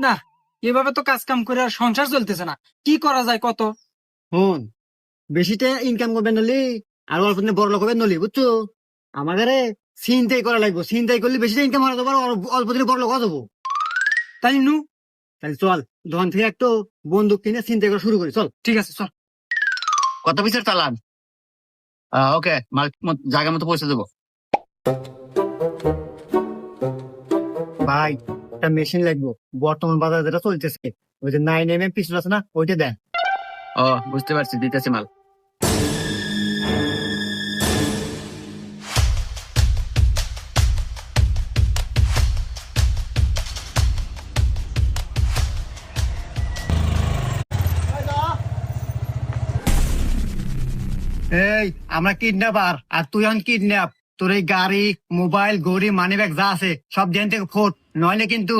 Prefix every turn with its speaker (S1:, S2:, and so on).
S1: না, এভাবে তো কাজ কাম করে আর সংসার চলতেছে না। কি করা যায় কত?
S2: হন, বেশিটা ইনকাম করবেন নলি আর অল্প দিনে বড় লোক হবেন নলি, বুঝছো? আমাদের চিন্তাই করা লাগবো, চিন্তাই করলে বেশিটা ইনকাম হওয়া যাবো, আর অল্প দিনে বড় লোক হওয়া যাবো।
S1: তাই নু।
S2: তাহলে চল, দোকান থেকে একটু বন্দুক কিনে চিন্তা করা শুরু করি, চল।
S1: ঠিক আছে, চল।
S3: কত পিসের চালান? ওকে, মাল জায়গা মতো পৌঁছে দেবো।
S2: ভাই, একটা মেশিন লাগবো, বর্তমান বাজারে যেটা চলতেছে, ওই যে 9mm পিস্তল আছে না, ওইটা দেন।
S3: ও, বুঝতে পারছি, দিতেছি মাল।
S2: এই, আমরা কিডন্যাপার আর তুই হন কিডন্যাপ। তোর এই গাড়ি, মোবাইল, ঘড়ি, মানি ব্যাগ যা আছে সব জেন থেকে ফোট, নইলে কিন্তু